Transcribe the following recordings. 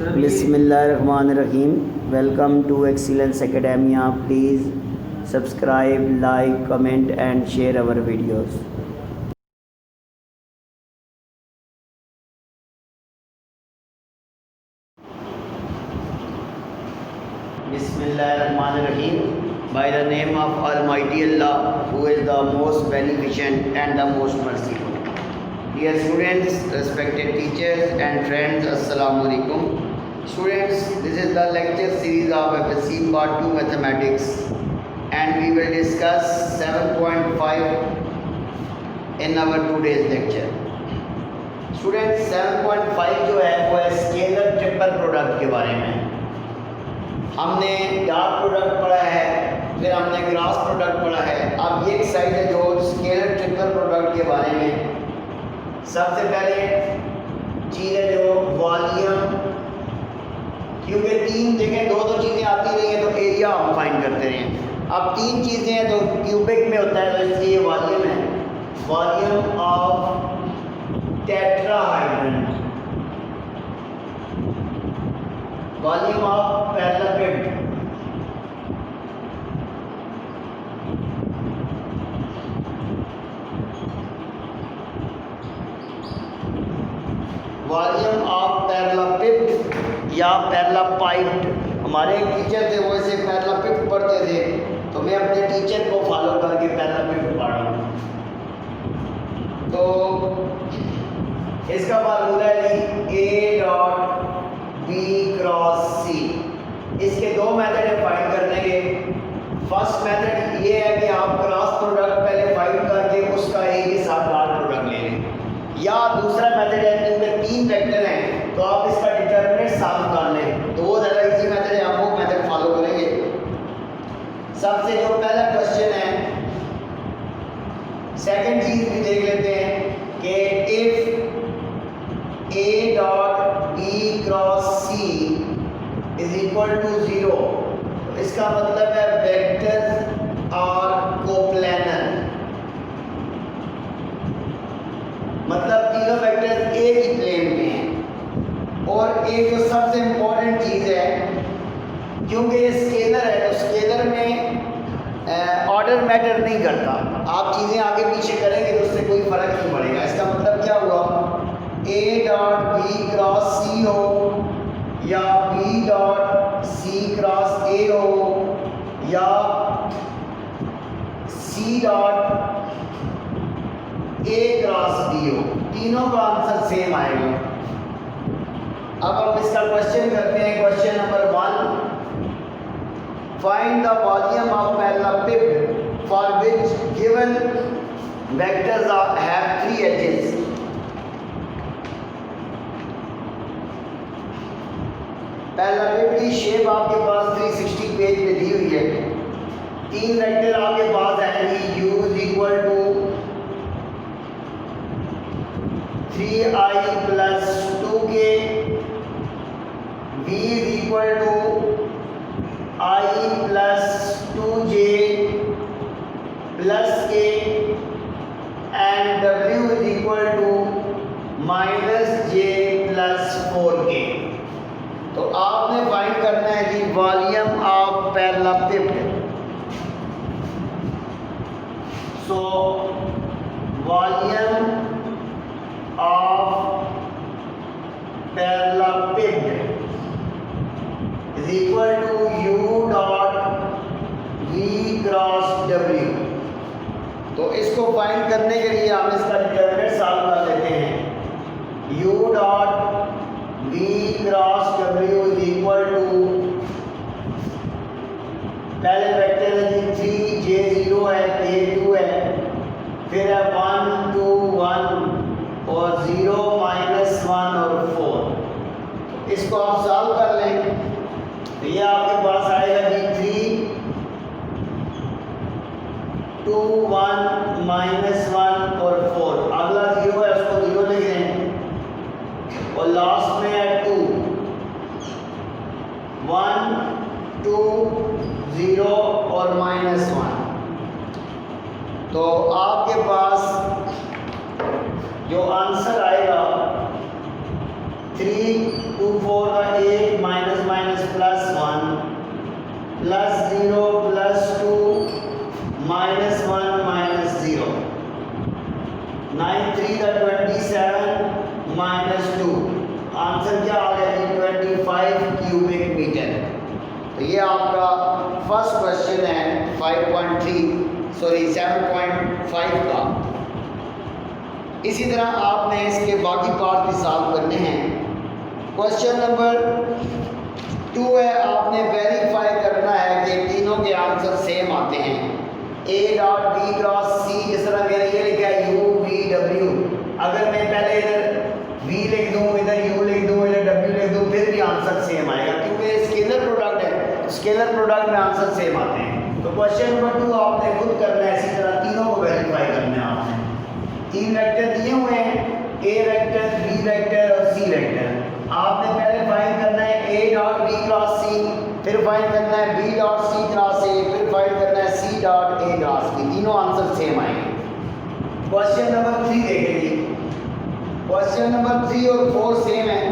बिस्मिल्लाहिर्रहमानिर्रहीम। Welcome to Excellence Academia. Please subscribe, like, comment and share our videos. Bismillahirrahmanirrahim. By the name of Almighty Allah, who is the most beneficent and the most merciful. Dear students, respected teachers and friends, Assalamu alaikum. Students, this is the lecture series of FSC Part 2 Mathematics, and we will discuss 7.5 in our today's lecture. Students, 7.5 जो है वो है scalar triple product के बारे में। हमने dot product पढ़ा है, फिर हमने क्रॉस प्रोडक्ट पढ़ा है। अब ये एक्सरसाइज है जो स्केलर ट्रिपल प्रोडक्ट के बारे में। सबसे पहले चीज़ है जो वॉल्यूम, क्योंकि तीन जगह दो चीज़ें आती रही हैं तो एरिया हम फाइंड करते रहे हैं। अब तीन चीज़ें हैं तो क्यूबिक में होता है, तो इसलिए वॉल्यूम है volume of tetrahedron, volume of parallelepiped, volume of parallelepiped या पैरेललोपाइड। हमारे एक टीचर थे, वो इसे पैरेललोपेड पढ़ते थे, तो मैं अपने टीचर को फॉलो करके पैरेललोपेड पढ़ रहा हूँ। तो इसका फार्मूला है ए डॉट बी क्रॉस सी। इसके दो मेथड है फाइंड करने के। फर्स्ट मेथड ये है कि आप क्रॉस प्रोडक्ट पहले फाइंड करके उसका ए के साथ डॉट प्रोडक्ट ले लें, या दूसरा मेथड है क्योंकि तीन वेक्टर हैं तो आप इसका डिटरमिनेंट सॉल्व कर लें, तो वो ज़्यादा इजी मेथड है, आप वो मेथड फॉलो करेंगे। सबसे जो पहला क्वेश्चन है, सेकंड चीज़ भी देख लेते हैं कि if A dot B cross C is equal to 0, तो इसका मतलब है वेक्टर्स और कोप्लेनर, मतलब तीनों वेक्टर्स एक ही प्लेन में हैं। और एक जो सबसे इम्पोर्टेंट चीज़ है, क्योंकि ये स्केलर है तो स्केलर में ऑर्डर मैटर नहीं करता, आप चीज़ें आगे पीछे करेंगे तो उससे कोई फ़र्क नहीं पड़ेगा। इसका मतलब क्या हुआ, A dot B cross C हो या B dot C cross A हो या C dot A cross B हो, तीनों का आंसर सेम आएगा। अब हम इसका क्वेश्चन करते हैं। Question number 1, find the volume of parallelepiped for which given vectors have 3 edges. Parallelepiped की शेप आपके पास 360 पेज में दी हुई है। तीन वेक्टर आपके पास आएंगे, u is equal to 3i plus 2k, v is equal to i plus 2j plus k and w is equal to minus j plus 4k। तो आपने फाइंड करना है कि volume of parallelepiped. So volume of parallelepiped is equal to u dot v cross w। तो इसको find करने के लिए हम इसका डिटरमिनेंट सॉल्व कर लेते हैं। u dot v cross w is equal to, पहले वेक्टर है जी 3 j 0 है, k 2 है, फिर है 1 2 1 और 0 -1 और 4। इसको आप सॉल्व कर लें तो ये आपके पास आएगा जी 3 2 1 -1 और 4। अगला 0 है, उसको 0 लिख दें और लास्ट में है 2 1 2 0 और -1। तो आपके पास जो आंसर आएगा 3 2 4 का 8 8 minus minus plus 1 plus 0 plus 2 minus 1 minus 0 9 3 का 27 माइनस 2 आंसर क्या आ गया जी 25 क्यूबिक मीटर। तो ये आपका फर्स्ट क्वेश्चन है 7.5 का। इसी तरह आपने इसके बाकी पार्ट भी सॉल्व करने हैं। क्वेश्चन नंबर 2 है, आपने वेरीफाई करना है कि तीनों के आंसर सेम आते हैं। A dot B cross C, जिस तरह मैंने ये लिखा है U V W, अगर मैं पहले इधर V लिख दूँ, इधर U लिख दूँ, इधर W लिख दूँ, फिर भी आंसर सेम आएगा क्योंकि स्केलर प्रोडक्ट है। स्केलर प्रोडक्ट में आंसर सेम आते हैं। तो क्वेश्चन नंबर 2 आपने खुद करना है, इसी तरह तीनों को वेरीफाई करना है आपने। 3 वेक्टर दिए हुए हैं, A वेक्टर, B वेक्टर और C वेक्टर। आपने पहले फाइंड करना है A dot B cross C, फिर फाइंड करना है B dot C cross A, फिर फाइंड करना है C dot A cross B। तीनों आंसर सेम आएंगे। क्वेश्चन नंबर 3 देखेंगे। क्वेश्चन नंबर 3 और 4 सेम है।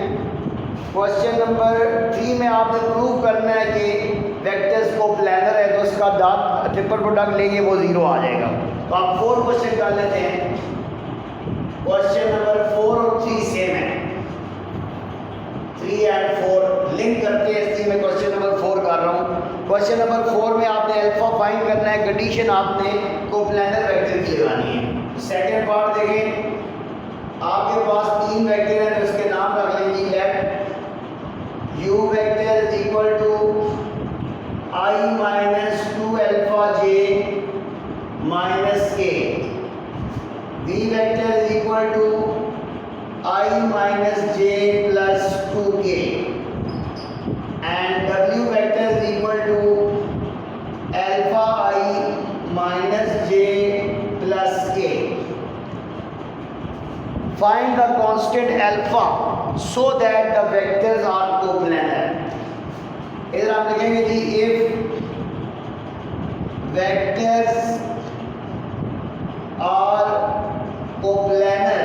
क्वेश्चन नंबर 3 में आपने प्रूव करना है कि वेक्टर्स को प्लानर है तो उसका डॉट ट्रिपल प्रोडक्ट लेंगे वो 0 आ जाएगा। तो आप 4 क्वेश्चन कर लेते हैं। क्वेश्चन नंबर 4 और 3 सेम है, 3 एंड 4 लिंक करते हैं, इसलिए मैं क्वेश्चन नंबर 4 कर रहा हूँ। क्वेश्चन नंबर 4 में आपने अल्फा फाइंड करना है, कंडीशन आपने कोप्लानर वेक्टर की लगानी है। सेकंड पार्ट देखें, आपके पास 3 वेक्टर हैं तो उसके नाम रख लेंगे। Let u vector is equal to I minus 2 alpha j minus k, v vector is equal to I minus j plus 2k and w vector is equal to alpha I minus j plus k. Find the constant alpha so that the vectors are coplanar. इधर आप लिखेंगे जी if vectors are coplanar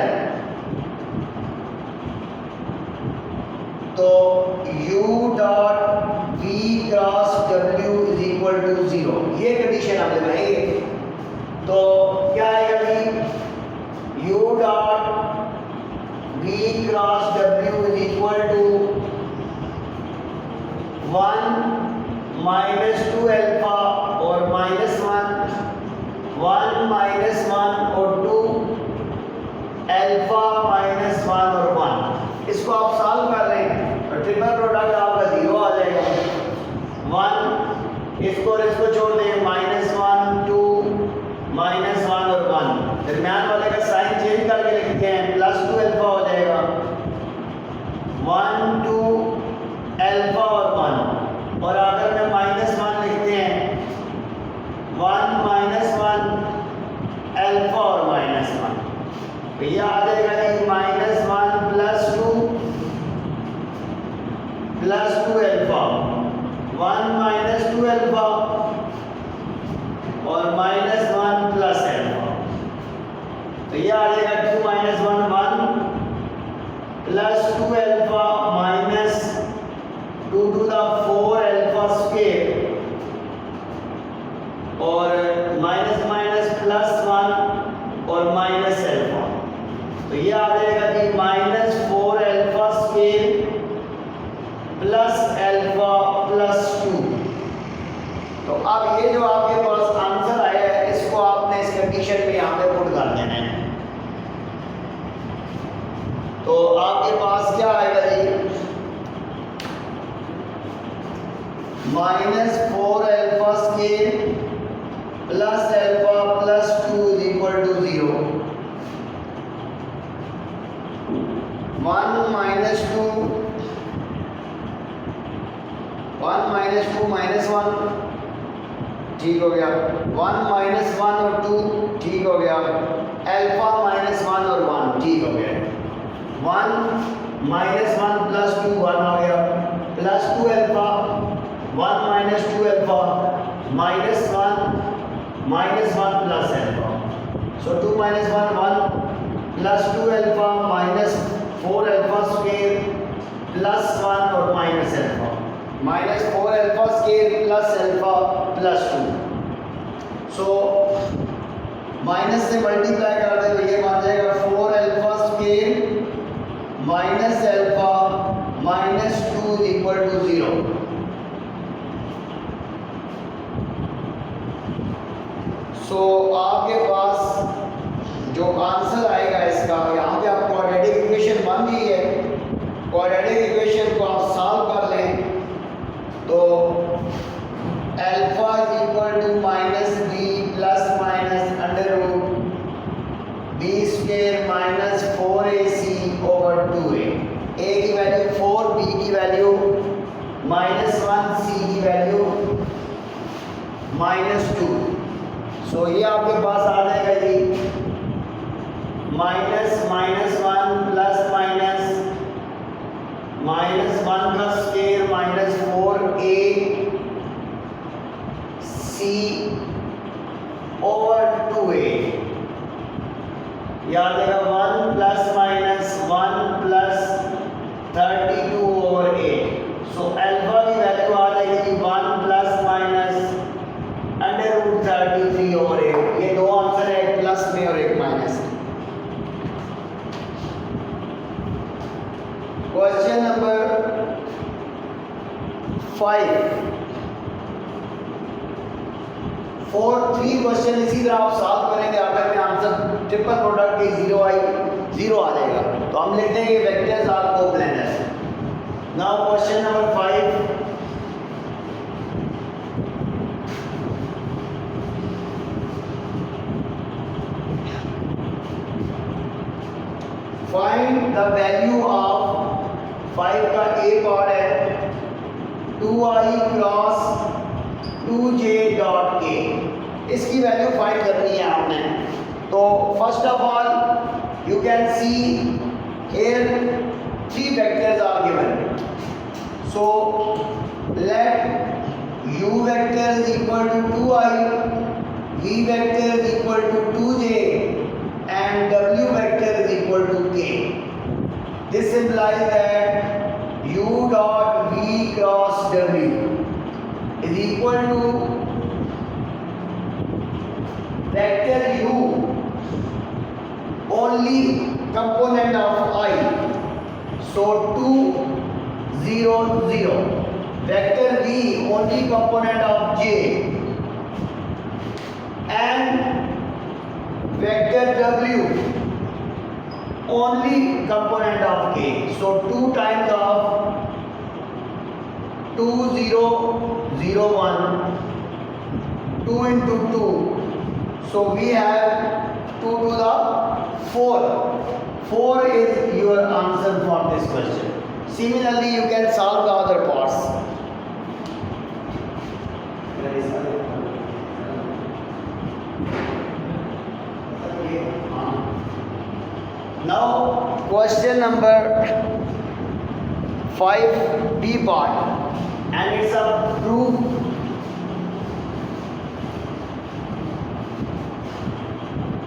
तो u dot v cross w is equal to 0, ये condition आप लगाएंगे। तो क्या आएगा जी u dot v cross w is equal to 1 minus 2 alpha और माइनस 1 माइनस 1 और 2 अल्फा माइनस 1 और 1। इसको आप सॉल्व कर रहे हैं और ट्रिपल प्रोडक्ट आपका 0 आ जाएगा। 1 इसको और इसको छोड़ दें, माइनस 1 2 माइनस 1 और 1, दरम्यान वाले का साइन चेंज करके लिखते हैं, प्लस 2 अल्फा हो जाएगा। 1 2 अल्फा और 1 और अगर में माइनस 1 लिखते हैं 1 माइनस 1 अल्फा और माइनस 1, तो ये आ जाएगा जी minus 1 plus 2 alpha, 1 minus 2 alpha और माइनस 1 प्लस अल्फा, तो ये आ जाएगा 2 minus 1 1 plus 2 alpha minus 2 to the 4 alpha square और माइनस माइनस प्लस 1 और माइनस अल्फा, तो ये आ जाएगा जी minus 4 alpha square plus alpha plus 2। तो अब ये जो आपके पास आंसर आया है इसको आपने इस कंडीशन में यहाँ पे पुट कर देना है। तो आपके पास क्या आएगा जी minus 4 alpha square plus alpha plus 2 is equal to 0। 1 minus 2 minus 1 ठीक हो गया, 1 माइनस 1 और 2 ठीक हो गया, अल्फा माइनस 1 और 1 ठीक हो गया, 1 माइनस 1 प्लस 2 1 आ गया, plus 2 alpha 1 minus 2 alpha minus 1 plus alpha, so 2 minus 1 1 plus 2 alpha minus 4 alpha square plus 1 और minus minus 4 alpha square plus alpha plus 2। So minus से मल्टीप्लाई कर दे तो ये बन जाएगा 4 alpha square minus alpha minus 2 equal to 0। So आपके पास जो आंसर आएगा इसका, यहाँ पे आप क्वाड्रेटिक इक्वेशन बन गई है, क्वाड्रेटिक इक्वेशन को आप सॉल्व कर लें तो alpha is equal to minus B plus minus under root B square minus 4ac over 2a। A की वैल्यू 4, बी की वैल्यू -1, सी की वैल्यू -2। सो ये आपके पास आ जाएगा जी माइनस माइनस 1 प्लस माइनस -1 का स्क्वायर माइनस 4a सी ओवर 2a। याद रहेगा 1 plus minus 1 plus 32 over 8। So alpha की वैल्यू आ जाएगी 1 plus minus under root 33 over 8। ये दो आंसर है, एक प्लस में और एक माइनस में। क्वेश्चन नंबर 5 3 क्वेश्चन इसी तरह आप सॉल्व करेंगे, आखिर में आंसर ट्रिपल प्रोडक्ट के 0 आ जाएगा। तो हम लिखते हैं ये vectors are coplanar. Now question number 5, find the value of 5 का ए पार्ट है 2i क्रॉस 2j डॉट के। इसकी वैल्यू फाइंड करनी है आपने। तो first of all you can see here 3 vectors are given. So let u vector is equal to 2i, v vector is equal to 2j and w vector is equal to k. This implies that u dot v cross w is equal to vector u only component of I. So 2 0 0. Vector v only component of j and vector w only component of k. So 2 times of 2 0 0 1, 2 into 2. So we have 2 to the 4. 4 is your answer for this question. Similarly, you can solve the other parts. Now question number 5b part, and it's a proof.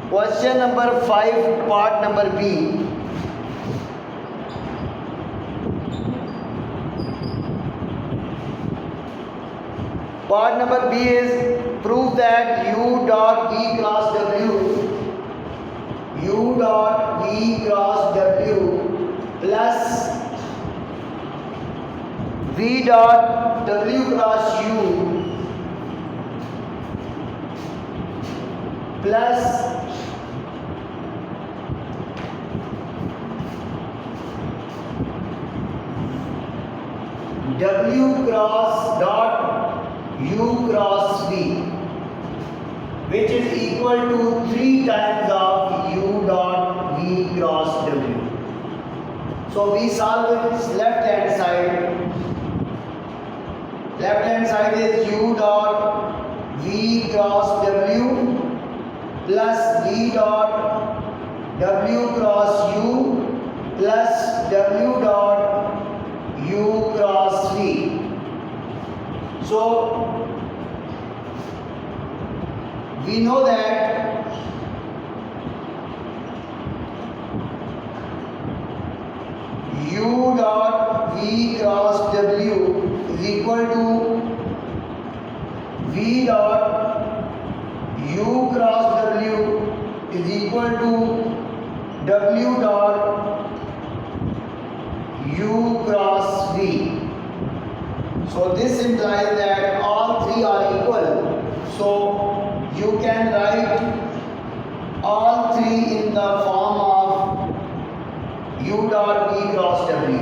Question number 5 part number b. Part number b is prove that u dot v cross w plus v dot w cross u plus w cross dot u cross v, which is equal to 3 times of u dot v cross w. So we solve its left hand side. Left hand side is u dot v cross w plus v dot w cross u plus w dot u cross v. So we know that u dot v cross w is equal U cross W is equal to W dot U cross V. So this implies that all three are equal. So you can write all three in the form of U dot V cross W,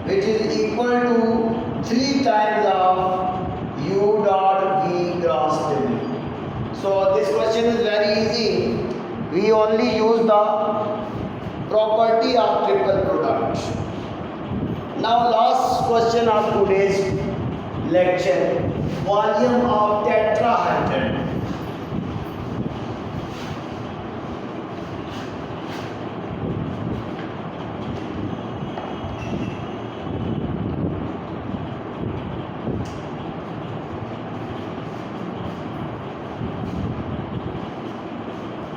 which is equal to 3 times of U dot V cross W. So this question is very easy. We only use the property of triple product. Now last question of today's lecture, volume of tetrahedron.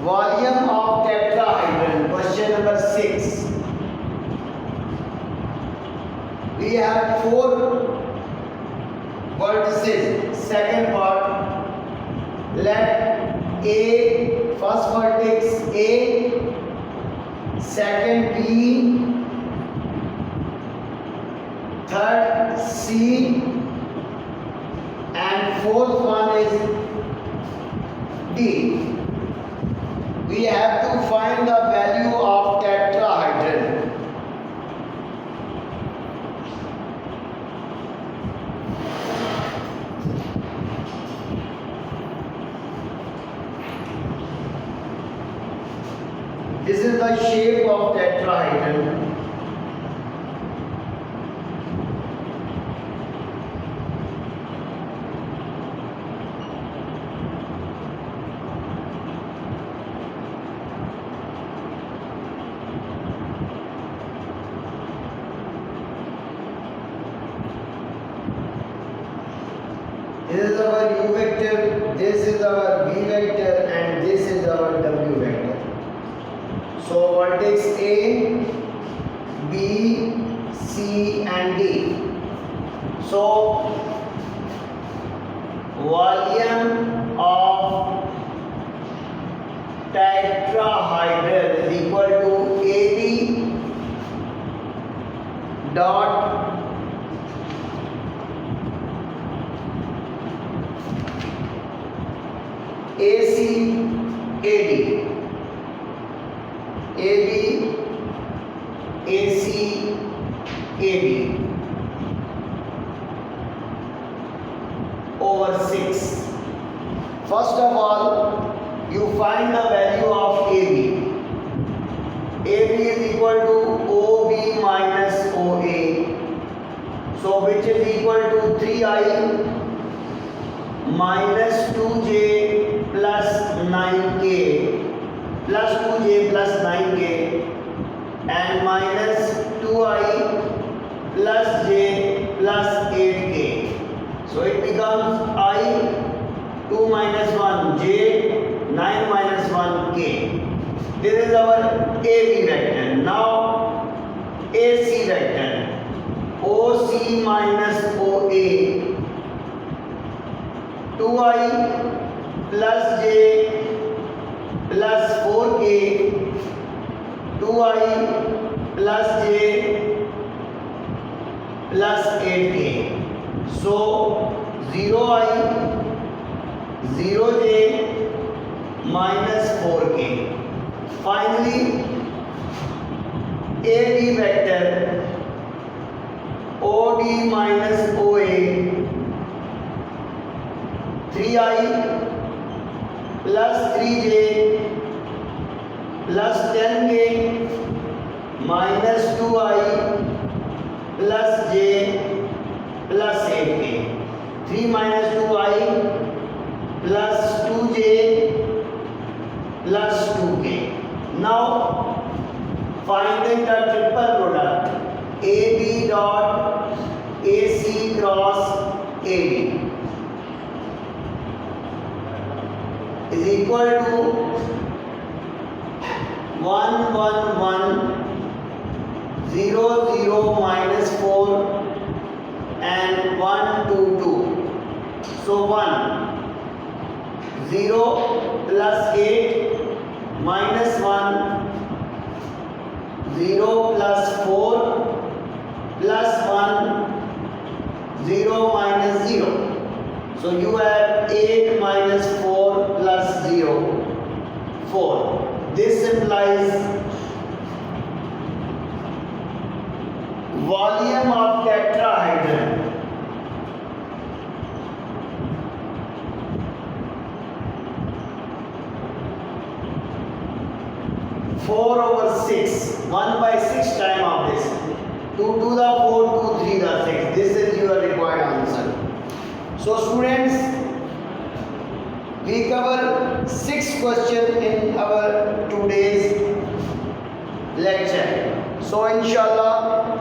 Volume of tetrahedron, question number 6. We have 4 vertices. Second part, let A, first vertex A, second B, third C, and fourth one is D. We have to find the value of tetrahedron. This is the shape of tetrahedron. This is our U vector, this is our V vector, and this is our W vector. So vertex A, B, C and D. So volume of tetrahedron is equal to AB dot AC AD, AB AC AD over 6. First of all, you find the value of AB. AB is equal to OB minus OA. So which is equal to 3I minus 2J plus 9K plus 2J plus 9K and minus 2I plus J plus 8K. So it becomes I 2 minus 1 J 9 minus 1 K. This is our AB vector. Now AC vector, OC minus OA, 2I plus J plus 4K, 2I plus J plus 8K. So 0I, 0J minus 4K. Finally, AD vector, OD minus OA, 3I plus 3J plus 10K minus 2I plus J plus 8K. 3 minus 2I plus 2J plus 2K. Now finding the triple product AB dot AC cross AD is equal to 1 1 1 0 0 minus So 1 0 plus 8 minus 1 0 plus 4 plus 1 0 minus 0. So you have 8 minus 4 plus 0 4. This implies volume of tetrahedron. Four over 6, 1 by 6 time of this. 2 to the 4, 2 3 the 6. This is your required answer. So students, we cover 6 questions in our today's lecture. So inshallah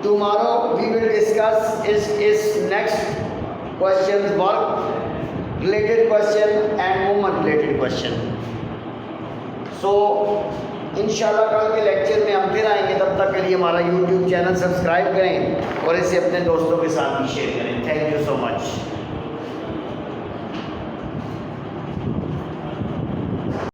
tomorrow we will discuss is next questions, work related question and movement related question. So इंशाल्लाह कल के lecture में हम फिर आएंगे। तब तक के लिए हमारा यूट्यूब चैनल सब्सक्राइब करें और इसे अपने दोस्तों के साथ भी शेयर करें। Thank you so much.